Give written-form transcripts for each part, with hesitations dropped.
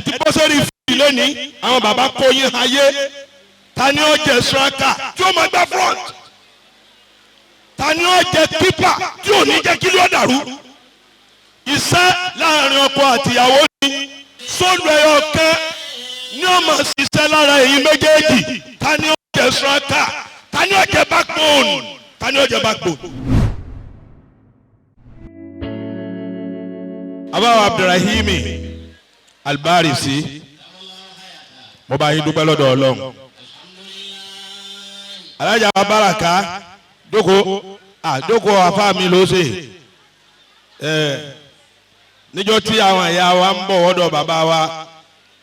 ti bọ́ sórí fìdí lónìí àwọn bàbá kó yín ayé ta ni ó jẹ striker tí ó máa gbá front ta ni ó jẹ keeper tí ò ní jẹ́ kí ló dàrú iṣẹ́ láàrin ọkọ àtìyàwó ni sóòlù ẹyọ kan ní ó máa ṣiṣẹ́ lára èyí méjèèjì ta ni ó jẹ striker ta ni ó jẹ backbone ta ni ó jẹ backbone. abawo Abdulrahimi Albarisi mo bá yín dúpẹ́ lọ́dọ̀ Ọlọ́run alájà Baraka dóko àfa mi ló ṣe níjọ́ tí àwọn ẹ̀yà wa ń bọ̀ wọ́dọ̀ bàbá wa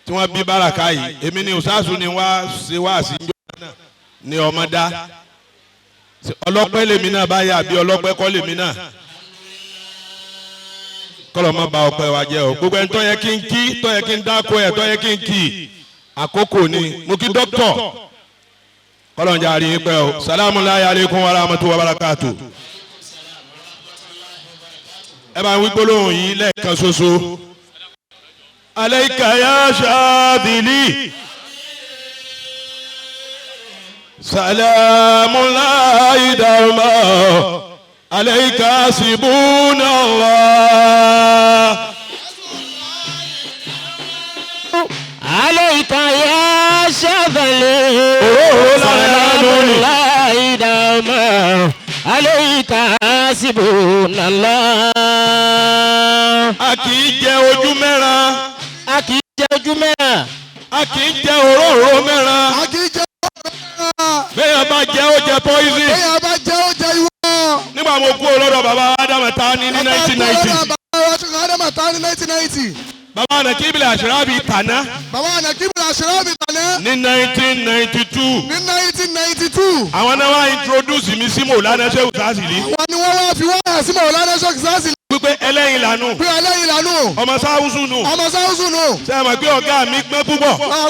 tí wọ́n bí Baraka yìí èmi ni òṣàṣù ni wá ṣe wá sí ìjọ náà ni ọmọ dá ọlọ́pẹ́ lèmi náà báyà àbí ọlọ́pẹ́ kọ́ lèmi náà kọ́lọ̀ má ba ọpẹ́ wa jẹ́ o gbogbo ẹni tó yẹ kí n kí tó yẹ kí n dáko ẹ̀ tó yẹ kí n kí àkókò ni mo kí dókítọ̀ kọ́lọ̀ ń jarí yín pẹ́ o salamu alaykum wa rahmatu wa barakatu. ẹ bá ń wí gbólóhùn yìí lẹ́ẹ̀kan ṣoṣo. alayka ya shadili salamu alaykum alayka hasbunallah. alayka ya shadili salamullahi dama alayka hasbunallah. a kì í jẹ ojú mẹ́ran. a kì í jẹ ojú mẹ́ran. a kì í jẹ òróró mẹ́ran. a kì í jẹ bẹ́ẹ̀ bá jẹ́ ó jẹ poison. bẹ́ẹ̀ bá jẹ́ ó jẹ ìwọ. nígbà mo kú olódò bàbá Ádámù Tání ní 1990. bàbá Ádámù Tání ní 1990. bàbá Nàkíbìlì Àṣírábì Tàná. bàbá Nàkíbìlì Àṣírábì Tàná. ní 1992. ní 1992. àwọn náà wá introduce mi sí Mọ̀lánà Ṣéhù Sásìlì. àwọn ni wọ́n wá fi wáyà sí Mọ̀lánà Ṣéhù Sásìlì. wípé ẹlẹ́yin lànú. pé ẹlẹ́yin lànú. ọmọ sáwùsù nù. ọmọ sáwùsù nù. ṣé ẹ mọ̀ pé ọ̀gá mi gbẹ́ púpọ̀. ọ̀gá wa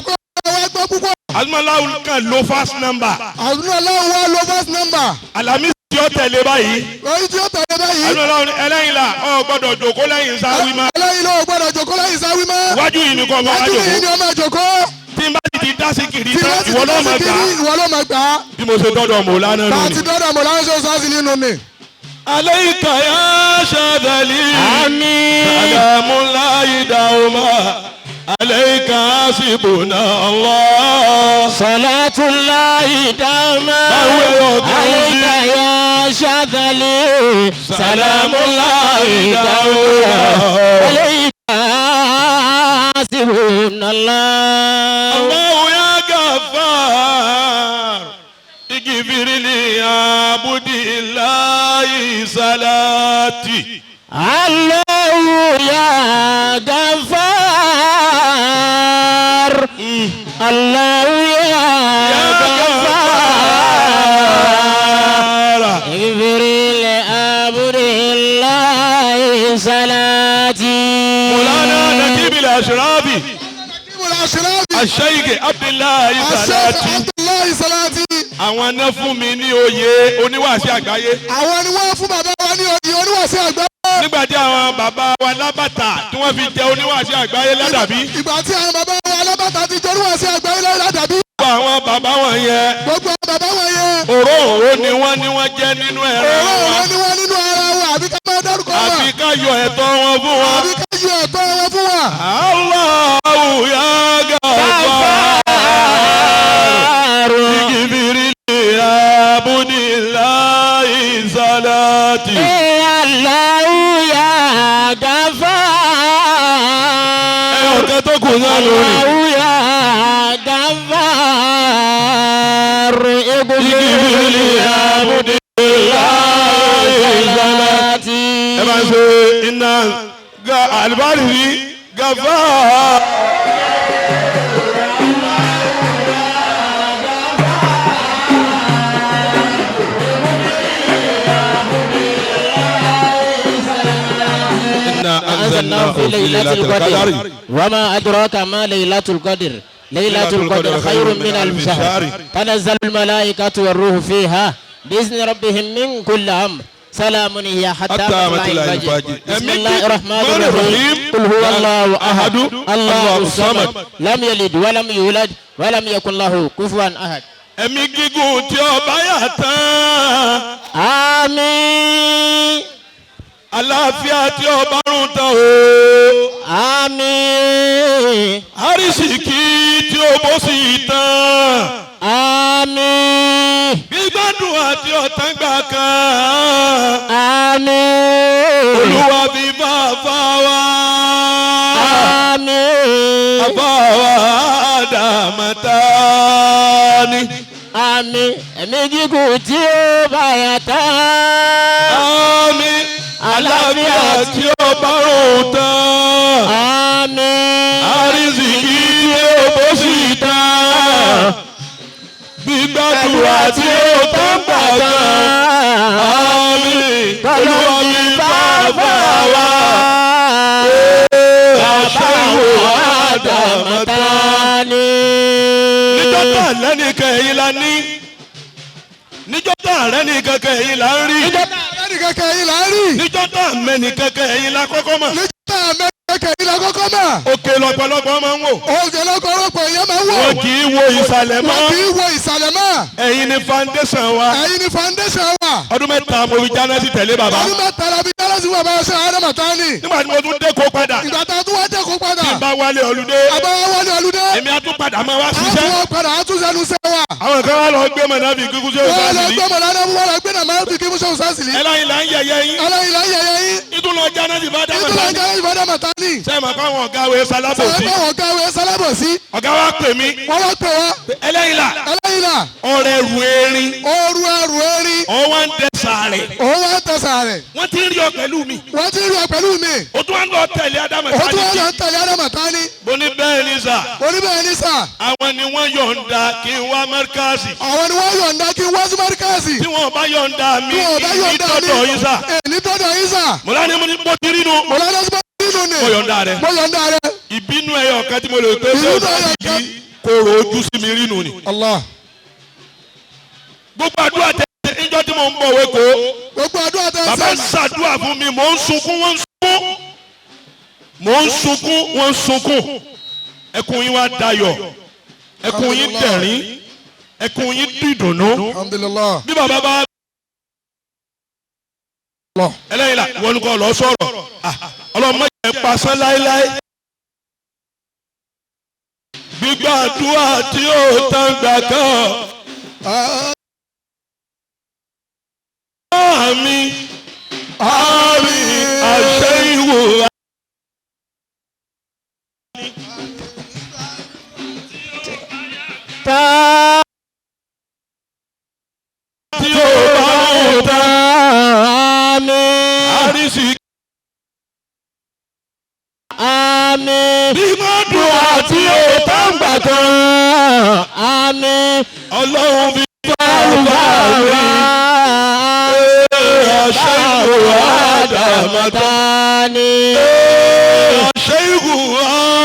gbẹ́ púpọ̀. Azumalawu kan lo fast number. Azumalawu wa lo fast number. Alamisi tí ó tẹ̀lé báyìí. èyí tí ó tẹ̀lé báyìí. Azumalawu ẹlẹ́yin la ọ gbọ́dọ̀ jòkó lẹ́yìn sáwí mọ́. ẹlẹ́yin la ọ gbọ́dọ̀ jòkó lẹ́yìn sáwí mọ́. wájú yìí nìkan ọmọ wájú wájú yìí ni ọmọ jòkó. tí n bá ti dá sí kiri tán ìwọ náà máa gbà. ìwọ náà máa gbà. bí mo ṣe dọ́dọ̀ Mọ̀lánà nù ni. bá a ti dọ́dọ̀ Mọ̀lánà Ṣéhù Sásìlì nù ni. alayka ya shadali. àmín. salamullahi dawma. alayka hasbunallah. salatullahi dama. alayka ya shadali. salamullahi dawma. alayka hasbunallah. Allahu ya Ghaffar. اغفر لي يا عبد الله صلاتي. الله يا غفار. الله يا غفار. اغفر لعبد الله صلاتي. مولانا نجيب الأشرابي الشيخ عبد الله صلاتي. àwọn náà fún mi ní oyè oníwàásí àgbáyé. àwọn ni wọ́n fún bàbá wa ní oyè oníwàásí àgbáyé. nígbà tí àwọn bàbá wa lábàtà tí wọ́n fi jẹ oníwàásí àgbáyé ládàbí. ìgbà tí àwọn bàbá wa lábàtà ti jẹ oníwàásí àgbáyé ládàbí. gbogbo àwọn bàbá wọn yẹn. gbogbo àwọn bàbá wọn yẹn. òróòró ni wọ́n jẹ́ nínú ẹ̀rọ wa. òróòró ni wọ́n nínú ara wa àbí ká máa dárúkọ wa. àbí ká yọ ẹ̀tọ́ wọn fún wa. àbí ká yọ ẹ̀tọ́ wọn fún wa. Allahu ya Ghaffar. salati. Allahu ya Ghaffar. ọ̀kẹ́ tó kù náà lórí. Allahu ya Ghaffar. Igibili abudillahi salati. ẹ bá ń ṣe iná Albarisi Ghaffar. أنزلناه في ليلة القدر وما أدراك ما ليلة القدر ليلة القدر خير من ألف شهر تنزل الملائكة والروح فيها بإذن ربهم من كل أمر سلام هي حتى حتى مطلع مطلع الفجر. الفجر. بسم الله الرحمن الرحيم. قل هو الله أحد الله الصمد لم يلد ولم يولد ولم يكن له كفوا أحد. ẹ̀mí gígùn tí ọba yà tán. آمين àlàáfíà tí ọba rún tán o. آمين àrísìkí tí ó bó sì tán. آمين gbígbádùn àti ọ̀tán gbà kan. آمين olúwa bí bàbá wa. آمين bàbá wa àdàmọ́ta ni. àmín ẹ̀mí gígùn tí ó bá yà tán. àmín àlàáfíà tí ọba rún tán. àmín àrísìkí tí ó bó sì tán. gbígbàdúrà tí ó tán gbà kan. àmín olúwa mi bàbá wa. àṣàwò àdàmọ́ta. níjọ́ tá lẹ́nìkan ẹ̀yin la ní. níjọ́ tá lẹ́nìkan ẹ̀yin la ń rí. ẹnì kẹ̀kẹ́ yìí là ń rí. níjọ́ tá mẹ́nìkan ẹ̀yin la kọ́kọ́ mọ̀. nígbà mẹ́kẹ̀kẹ́ yìí la kọ́kọ́ mọ̀. òkè lọ́pọ̀lọpọ̀ máa ń wò. oúnjẹ lọ́kọ̀ọ́rọ́pọ̀ èèyàn máa ń wò. wọn kì í wo ìsàlẹ̀ mọ́. wọn kì í wo ìsàlẹ̀ mọ́. ẹ̀yin ni foundation wa. ẹ̀yin ni foundation wa. ọdún mẹ́ta mo fi jáná sí tẹ̀lé bàbá. ọdún mẹ́ta la fi jálẹ̀ sí bàbá ṣe àádọ́mà tán ni. nígbà tí mo tún dé kó padà. ìgbà tá a tún wá dé kó padà. tí n bá wálé olùdé. àbáwá wọlé olùdé. èmi á tún padà máa wá a tún ṣiṣẹ́. wọ́n padà a tún sẹ́nu sẹ́ wa. àwọn kan wá lọ gbé mọ̀nàbí kíkú sí wọ́n lọ òṣàṣì. gbé mọ̀lánà wọ́n lọ gbé nà máa fi kí musa òṣàṣì. ẹlẹ́yin là ń yẹyẹ yín. aláyin la ń yẹyẹ yín. ìtúlọ jáná sí bàdá ìtura mọ̀tá. jẹ́ ìbádọ́mà tán ni. sẹ́ẹ̀mà káwọn ọ̀gá wo sálábò sọ̀rọ̀ sí. pé àwọn ọ̀gá wẹ̀ sálábọ̀ sí. ọ̀gá wa pè mí. wọ́n wá pè wá. ẹlẹ́yin là aláyin la. ọ̀rẹ́ ru erin. ooru ẹrù erin. ọwọ́ ń dẹ sàárẹ̀. òun wá tẹ̀sà rẹ̀. wọ́n ti ń rí ọ pẹ̀lú mi. wọ́n ti rí ọ pẹ̀lú mi. o tún wá ń lọ tẹ̀lé ádámù ó tún wá sáájú. lọ ń tẹ̀lé àdàmà tán ni. mo ní bẹ́ẹ̀ ni sà. oníbẹ̀rẹ̀ ní sà. àwọn ni wọ́n yọ̀ǹda kí n wá mẹ́ríkàsì. àwọn ni wọ́n yọ̀ǹda kí n wá sí márikàsì. tí wọ́n bá yọ̀ǹda mi tí wọ́n bá ní yọ̀ǹda mi. tọ́tọ̀ yín sà. èní tọ́jọ́ yín sà. mo lá ní mo ti rí nu. mo lọ́dọ̀ sí nínú ni. mo yọ̀ǹda rẹ. mo yọ̀ǹda rẹ. ìbínú ẹyọ kan tí mo lè pé Ìbínú ṣé ẹyọ o kan. ti kóró ojú sí mi rí nu ni. Allah. gbogbo àdúrà tẹ níjọ́ tí mo ń bọ̀ wéko. gbogbo àdúrà tẹ bàbá ń sẹ́yìn. ṣàdúrà fún mi mò ń sunkún wọ́n ń sunkún. mò ń sunkún wọ́n ń sunkún. ẹkún yín wá dayọ̀. ẹkún yín dẹ̀rín. ẹkún yín dìdùnnú. alhamdulilah. bí bàbá bá Allah. ẹlẹ́yìn la wọ́n kọ́ lọ sọ̀rọ̀. ọlọ́mọ yẹn pasán láéláé. gbígbàdúrà tí ó tán gbà kan. àmín àmín àṣẹ ìwò. tá tí ó bá ń tán. àmín àrísí àmín gbígbàdúrà tí ó tán gbà kan. àmín ọlọ́run bí bàbá rí. àṣẹ ìwò àdàmọ́tà. tani. àṣẹ ìwò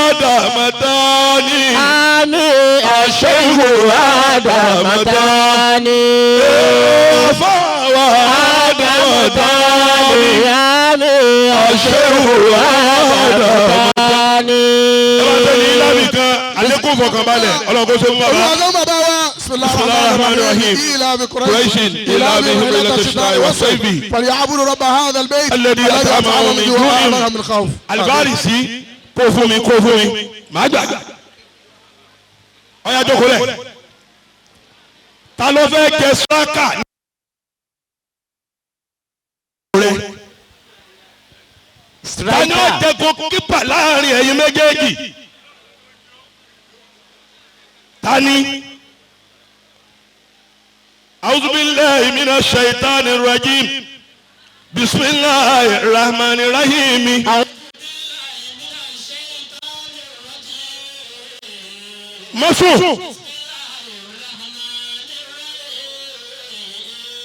àdàmọ́tà ni. àmín àṣẹ ìwò àdàmọ́tà. tani. àfọwọ́ àdàmọ́tà ni. àmín àṣẹ ìwò àdàmọ́tà. tani. ẹ bá tẹ̀lé ìlànà kan àlékún fọkànbalẹ̀ ọlọ́run kó ṣe fún bàbá. olùwàjọ́ bàbá wa. Bismillahirrahmanirrahim. إلى قريش إلى بهم الشتاء والصيف فليعبدوا رب هذا البيت الذي أطعمهم من جوع وآمنهم من خوف. Albarisi kó fún mi màá gbàgbà. ọ̀yá jókòó lẹ̀. ta ló fẹ́ jẹ sọ́kà rẹ̀? ta ni ó jẹ goalkeeper láàrin ẹ̀yin méjèèjì? ta ni? أعوذ بالله من الشيطان الرجيم بسم الله الرحمن الرحيم mọ́sùn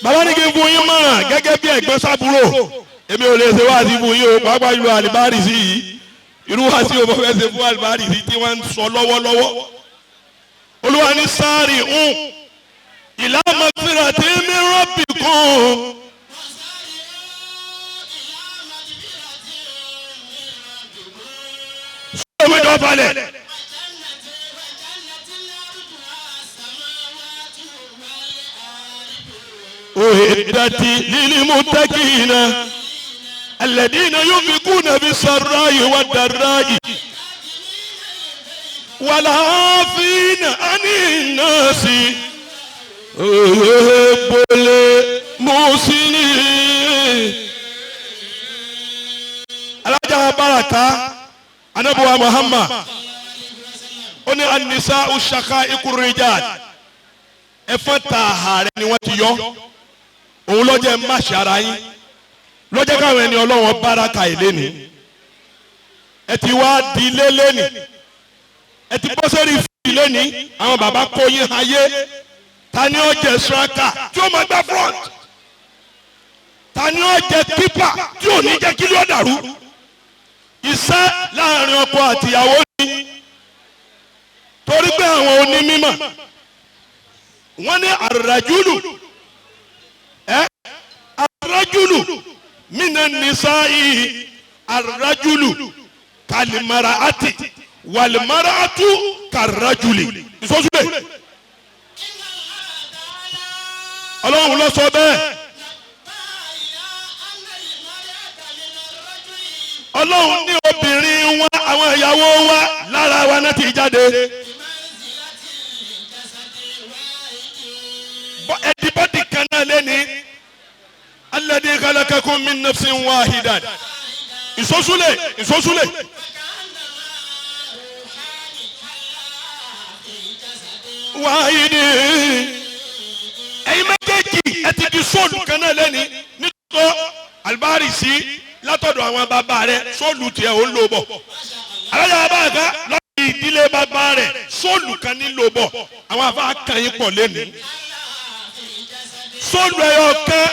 bàbá ní kí n fún yín mọ̀ràn gẹ́gẹ́ bí ẹ̀gbọ́n sábúrò èmi ò lè ṣe wá sí fún yín o pàápàá ìlú àlìbárì sí yìí irú wá sí o fẹ́ ṣe fún àlìbárì sí tí wọ́n ń sọ lọ́wọ́lọ́wọ́ olúwa ní sáárì ń. إلى مغفرة من ربكم jọ falẹ̀. أعدت للمتقين الذين ينفقون بالسراء والضراء والعافين عن الناس ويحب المحسنين. alájà baraka anabuwa muhammad ó ní an-nisa'u shaqa'iqur rijal ẹ̀fọn tààrẹ ni wọ́n ti yọ òun lọ́jọ́ má ṣara yín lọ́jọ́ káwọn ẹni ọlọ́wọ́n baraka ilé ni ẹ ti wá di ilé lẹ́ni ẹ ti bọ́ sórí fìdí lẹ́ni àwọn bàbá kó yín ayé ta ni ó jẹ striker tí ó máa gbá front ta ni ó jẹ keeper tí ò ní jẹ́ kí ló dàrú iṣẹ́ láàrin ọkọ àtìyàwó ni torí pé àwọn onímọ̀ wọ́n ní ar-rajulu ar-rajulu minan nisa'i ar-rajulu kal-mar'ati wal-mar'atu kar-rajuli ìsọ́sùlẹ̀ ọlọ́run ló sọ bẹ́ẹ̀ ọlọ́run ní obìnrin wa àwọn ìyàwó wa lára wa náà ti jáde ẹ̀dí bọ́dì kan náà lẹ́ni alladhi khalaqakum min nafsin wahidan ìsọ́sùlẹ̀ wáyé ẹ̀yin méjèèjì ẹ ti di sóòlù kan náà lẹ́ni nítorí Al-Barisi látọ̀dọ̀ àwọn bàbá rẹ̀ sóòlù tiẹ̀ ó ń lò bọ̀ alájà bàbá kan lọ́dọ̀ ìdílé bàbá rẹ̀ sóòlù kan ní lò bọ̀ àwọn àfa kan yín pọ̀ lẹ́ni sóòlù ẹ̀yọ kan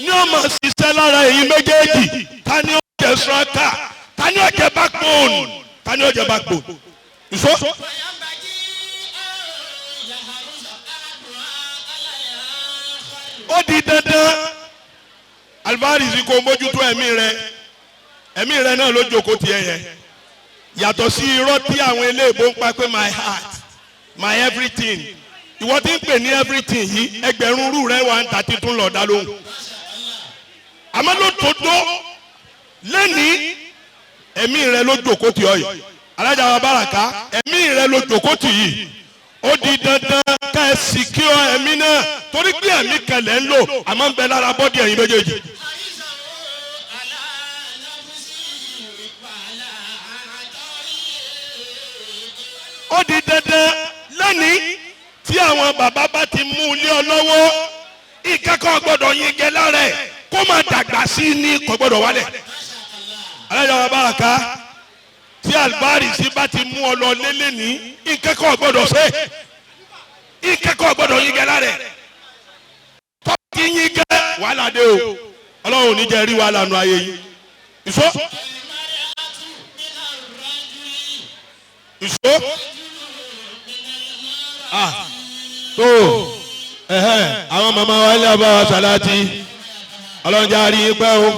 ní ọmọ ṣiṣẹ́ lára ẹ̀yin méjèèjì ta ni ó jẹ striker ta ni ó jẹ backbone ta ni ó jẹ backbone ìṣó. ó di dandan Al-Barisi kò mójútó ẹ̀mí rẹ náà ló jókòó tiẹ̀ yẹn yàtọ̀ sí irọ́ tí àwọn eléèbó ń pa pé my heart my everything ìwọ tí ń pè ní everything yìí ẹgbẹ̀rún rú rẹ wà ń ta títún lọ dá lóhùn àmọ́ ló tó dó lẹ́nìí ẹ̀mí rẹ ló jókòó tì ọ́ yìí alájà wa báràká ẹ̀mí rẹ ló jókòó tì yìí ó di dandan ká ẹ sì kí ọ ẹ̀mí náà torí pé ẹ̀mí kẹlẹ̀ ń lò àmọ́ ń bẹ lára bọ́dì ẹ̀yin méjèèjì. ó di dandan lẹ́nìí tí àwọn bàbá bá ti mú ilé ọ lọ́wọ́ ìkẹ́kọ̀ọ́ gbọ́dọ̀ yín gẹ lára ẹ̀ kó máa dàgbà sí ní kò gbọ́dọ̀ wálẹ̀. alájà wa báràká tí Al-Barisi bá ti mú ọ lọ lélẹ̀ ní ìkẹ́kọ̀ọ́ gbọ́dọ̀ ṣe ìkẹ́kọ̀ọ́ gbọ́dọ̀ yín gẹ lára ẹ̀ tọ́jú yín gẹ wàhálà dé o ọlọ́run ò ní jẹ́ rí wàhálà nù ayé yìí ìṣó tó àwọn màmá wa ilé ọba wa sàláàtì ọlọ́njà rí i pẹ́ o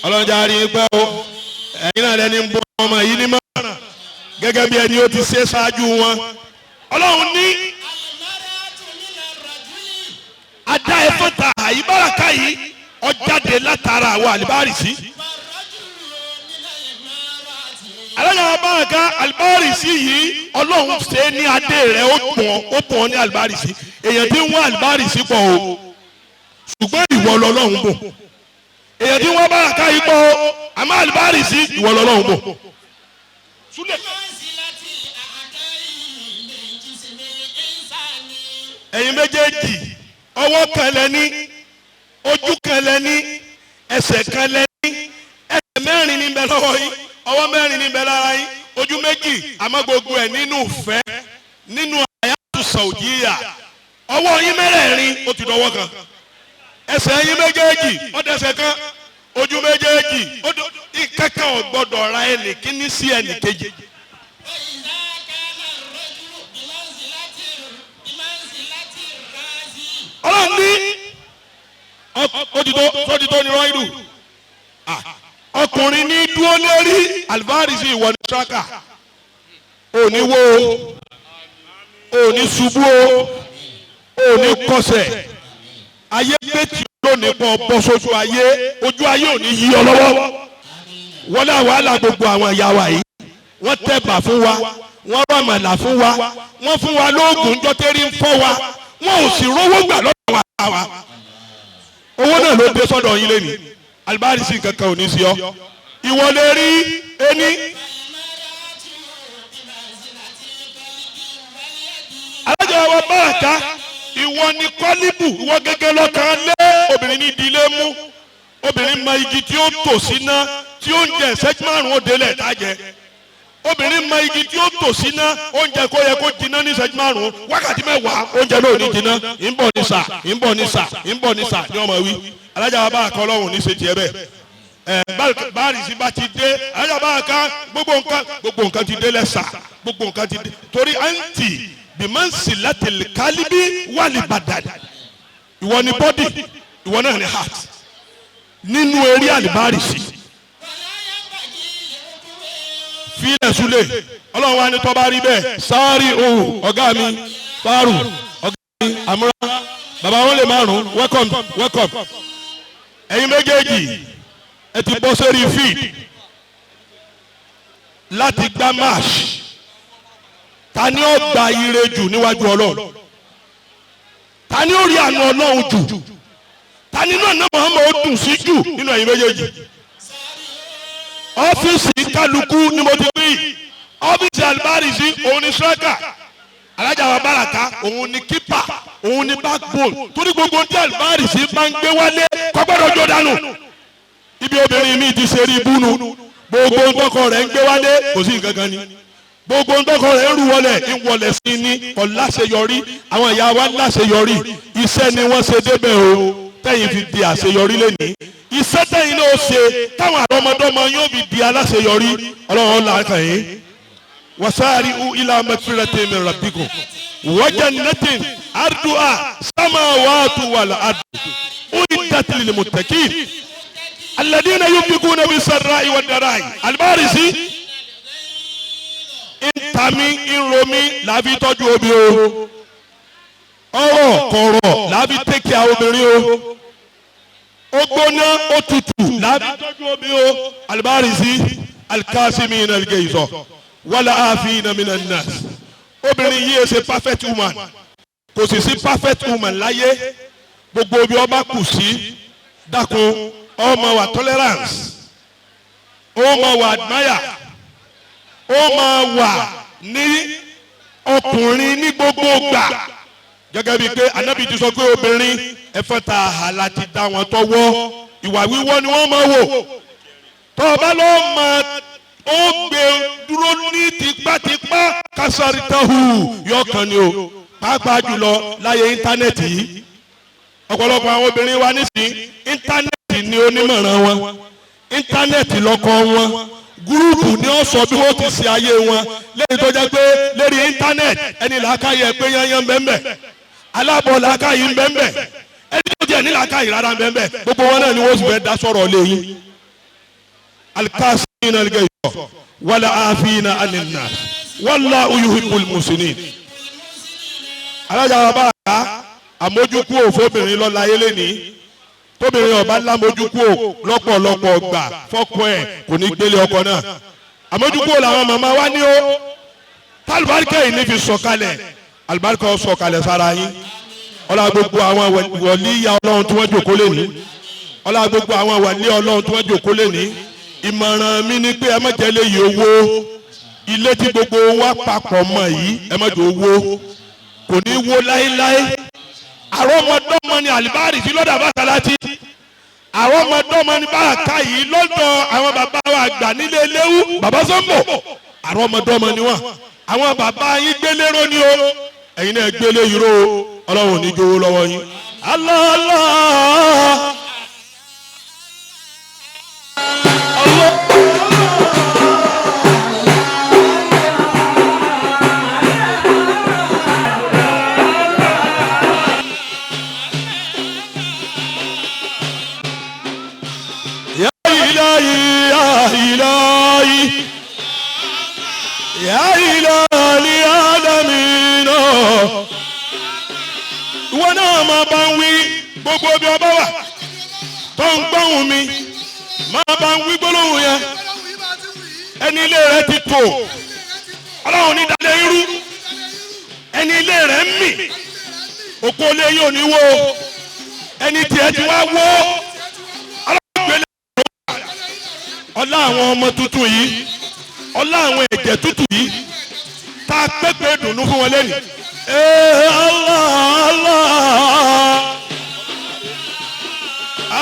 ọlọ́njà rí i pẹ́ o ẹ̀yin náà lẹ́ni ń bọ́ ọmọ yìí ní mọ́ràn gẹ́gẹ́ bí ẹni ó ti ṣe ṣáájú wọn ọlọ́run ní adá ẹ̀fọ́ ta àyíbáraka yìí ọjáde látara àwọn Al-Barisi alájà báraka Al-Barisi yìí ọlọ́run ṣe ní adé rẹ̀ ó pọ̀ ní Al-Barisi èèyàn tí ń wá Al-Barisi pọ̀ o ṣùgbọ́n ìwọ lọ́lọ́run bò èèyàn tí ń wá báraka yìí pọ̀ o àmọ́ Al-Barisi ìwọ lọ́lọ́run bò. ẹ̀yin méjèèjì ọwọ́ kan lẹ́ni ojú kan lẹ́ni ẹsẹ̀ kan lẹ́ni ẹsẹ̀ mẹ́rin ní bẹ lọ́wọ́ yín ọwọ́ mẹ́rin ní bẹ lára yín ojú méjì àmọ́ gbogbo ẹ̀ nínú ìfẹ́ nínú àyàtú sàwùjíyà ọwọ́ yín mẹ́rẹ̀ẹ̀rin ó ti dọwọ́ kan ẹsẹ̀ yín méjèèjì ó dẹsẹ̀ kan ojú méjèèjì ìkẹ́kẹ́ ò gbọ́dọ̀ ra ẹnì kíní sí ẹnì kejì. ọlọ́run ní òtítọ́ ní rọ́ìlù ọkùnrin ní dúró lórí Al-Barisi ìwọ ní striker òní wo òní ṣubú òní kọsẹ̀ ayé pétì lónìí pọ̀ bọ́ sójú ayé ojú ayé òní yí ọ lọ́wọ́ wọ́n náà wàhálà gbogbo àwọn ìyá wa yìí wọ́n tẹ̀bà fún wa wọ́n rọ̀mọ̀là fún wa wọ́n fún wa lóògùn jọ́tẹ́rì ń fọ́ wa wọ́n ò sì rówó gbà lọ́wọ́ wa owó náà ló dé sọ́dọ̀ yín lẹ́nu alibarisi kankan ò ní sí ọ ìwọlé rí ẹni. alájọ wa báràká ìwọ ni kọ́líbù ìwọ gẹ́gẹ́ lọ́kàn lé obìnrin ní ìdílé mú obìnrin mọ igi tí ó tò síná tí oúnjẹ ìṣẹ́jú márùn-ún ó délẹ̀ tájẹ obìnrin mọ igi tí ó tò síná oúnjẹ kó yẹ kó jiná ní ìṣẹ́jú márùn-ún wákàtí mẹ́wàá oúnjẹ náà ò ní jiná ìbọ̀ ní sà ìbọ̀ ní sà ìbọ̀ ní sà ní ọmọ wí alájà wa báràká ọlọ́run ní ṣe tiẹ̀ bẹ́ẹ̀ bárìsì bá ti dé alájà báràká gbogbo nǹkan ti dé lẹ́sà gbogbo nǹkan ti dé torí àǹtí bimansi latili kalibi wali badani ìwọ ni body ìwọ náà ni heart nínú eré alibarisi filẹ̀ sule ọlọ́run wa ni tó bá rí bẹ́ẹ̀ sáárì ohun ọ̀gá mi fáàrù ọ̀gá mi àmúra bàbá wọn lè márùn welcome ẹ̀yin méjèèjì ẹ ti bọ́ sórí feed láti gbá match. Ta ni ó gba ire jù níwájú Ọlọ́run ta ni ó rí àánú Ọlọ́run jù ta ni náà Muhammad ó dùn sí jù nínú ẹ̀yin méjèèjì ọ́fíìsì kálukú ni mo ti rí ọ́fíìsì alibarisi òun ni striker alájà wa báràká òun ni keeper òun ni backbone torí gbogbo tí alibarisi máa ń gbé wálé kò gbọ́dọ̀ jó dànù ibi obìnrin mi ti ṣe rí ibùnú gbogbo ntọ́kọ rẹ̀ ń gbé wálé kò sí nǹkan kan ni gbogbo ntọ́kọ rẹ̀ ń rú wọlé ń wọlé sí ní kò láṣeyọrí àwọn ìyá wa láṣeyọrí iṣẹ́ ni wọ́n ṣe débẹ̀ o tẹ́yìn fi di àṣeyọrí lẹ́ni iṣẹ́ tẹ́yìn náà ṣe táwọn àrọ́mọdọ́mọ yóò fi di aláṣeyọrí ọlọ́run làákàn yín wasari'u ila magfiratin min rabbikum wa jannatin arduha samawati wal ardu uiddat lil muttaqin alladhina yunfiquna bis sarra'i wad dara'i albarisi ntami nromi làbí tọ́jú obi o ọ̀rọ̀ kọ̀rọ̀ làbí tẹkẹ obìnrin o ogbóná òtútù làbí tọ́jú obi o alibarisi alikasimina algeizo wala afina minan nas obìnrin yìí ṣe perfect woman kò sì sí perfect woman láyé gbogbo obi ọba kù sí dákun ọmọ wa tolerance ọmọ wa admire ó máa wà ní ọkùnrin ní gbogbo gbà gẹ́gẹ́ bíi pé Ànábì ti sọ pé obìnrin ẹ̀fọ́ ta àhàlà ti dá wọn tọwọ́ ìwà wíwọ́ ni wọ́n máa wò tó o bá lọ́ọ́ máa ó gbé dúró ní tipátipá kásárìtàhù yọkàn ni o pàápàá jùlọ láyé íńtánẹ́ẹ̀tì yìí ọ̀pọ̀lọpọ̀ àwọn obìnrin wa nísìnyí íńtánẹ́ẹ̀tì ni onímọ̀ràn wọn íńtánẹ́ẹ̀tì lọ́kọ wọn gúrúùpù ni ó sọ bí wọ́n ti ṣe ayé wọn lẹ́yìn tó jẹ́ pé lérí íńtánẹ́ẹ̀tì ẹni làákàyè pé yányán bẹ́ẹ̀ alábọ̀ làákàyè ń bẹ́ẹ̀ ẹni tó jẹ́ ní làákàyè rárá ń bẹ́ẹ̀ gbogbo wọn náà ni wọ́n sì fẹ́ dá sọ̀rọ̀ lẹ́yìn. alikasina algayso wala afina aninna wallahu yuhibbul musinin. alájà wa bá a àmójúkú òfóbìnrin lọ́la ayé lẹ́nìí tóbìnrin ọba lámójúkú lọ́pọ̀lọpọ̀ gbà fọ́kọ ẹ̀ kò ní gbélé ọkọ náà àmójúkú làwọn màmá wa ní o tálùbáríkà yìí ní fi sọ̀kalẹ̀ àlùbáríkà sọ̀kalẹ̀ sára yín ọlá gbogbo àwọn wọ̀líyà ọlọ́run tí wọ́n jòkó lé ní ọlá gbogbo àwọn wọ̀líyà ọlọ́run tí wọ́n jòkó lé ní ìmọ̀ràn mi ni pé ẹ má jẹ́ lé yìí owó ilé tí gbogbo wa papọ̀ mọ́ yìí ẹ má jẹ́ owó kò ní wó láéláé àrọ́mọdọ́mọ ni àlìbárìsí lọ́dọ̀ àbáṣálátì àrọ́mọdọ́mọ ni báràká yìí lọ́dọ̀ àwọn bàbá wa àgbà nílé eléwú bàbá sọ́mbò àrọ́mọdọ́mọ ni wọ́n àwọn bàbá yín gbélé ró ni o ẹ̀yin náà gbélé yìí ró o ọlọ́run ò ní jowó lọ́wọ́ yín. Allah. يا إلهي gbogbo bí ọba wà tó ń gbọ́hùn mi máa bá ń wí gbólóhùn yẹn ẹni ilé rẹ ti tò ọlọ́run ní dalẹ̀ irú ẹni ilé rẹ ń mì òkú olè yóò ní wó ẹni tiẹ̀ ti wá wó ọlọ́run gbélé ọlá àwọn ọmọ tuntun yìí ọlá àwọn ẹ̀jẹ̀ tútù yìí tá a pẹ́pẹ́ dùnú fún wọn lẹ́nu. Allah Allah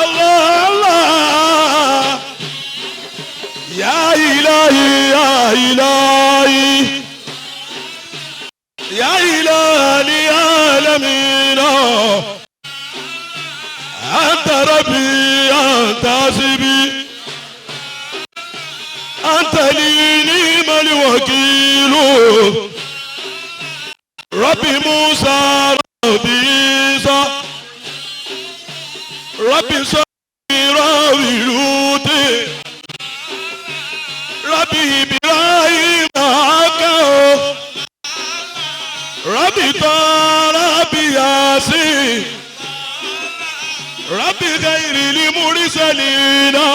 Allah Allah ya ilahi ya ilahi ya ilahi alamina anta rabbi anta sibi anta li ni'mal wakilu rabbi musa rabbi isa rabbi rabbi luti rabbi ibrahim akao rabbi rabbi yasin rabbi ghairi limursalina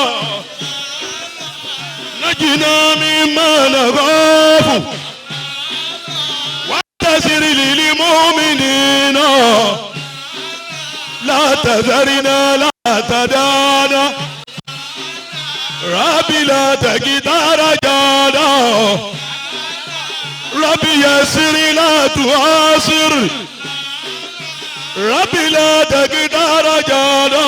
najina mimma naghafu وانتصر للمؤمنين لا تذرنا لا تدانا ربي لا تقدر رجانا ربي يسر لا تعاصر ربي لا تقدر رجانا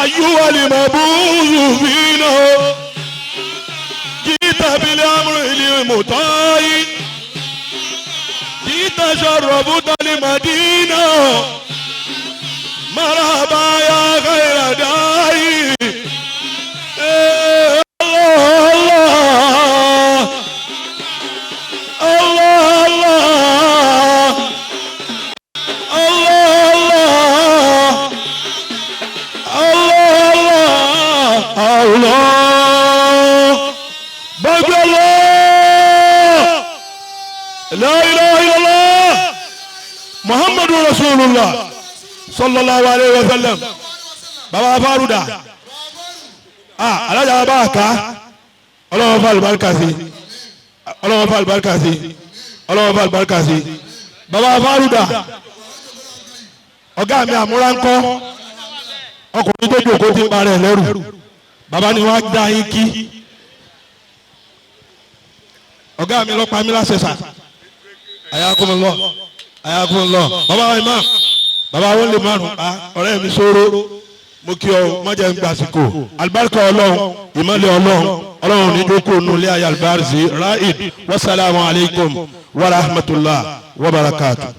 أيها المبعوث فينا جئت بالأمر المطاع جئت شرفت المدينة مرحبا يا خير داعي الله الله الله الله الله الله بقى الله لا إله إلا الله محمد رسول الله صلى الله عليه وسلم بابا فارودا alájà bá a ká ọlọ́wọ́ fà lùbáríkà sí ọlọ́wọ́ fà lùbáríkà sí ọlọ́wọ́ fà lùbáríkà sí bàbá fárúdà ọ̀gá mi àmúra ńkọ́ ọkùnrin tó jòkó ti parẹ́ lẹ́rù bàbá ni wọ́n á dá yín kí ọ̀gá mi lọ pa mí láṣẹṣà ayakumullah ayakumullah bàbá wa imam bàbá wọn lè márùn pa ọ̀rẹ́ mi sóró mo kí ọ mọ̀jẹ̀ ń gbàsíkò alibarika ọlọ́run ìmọ̀lẹ̀ ọlọ́run ní dókòó nulẹ̀ ayé alibarisi raid wasalaamu alaykum wa rahmatulah wa barakatuh.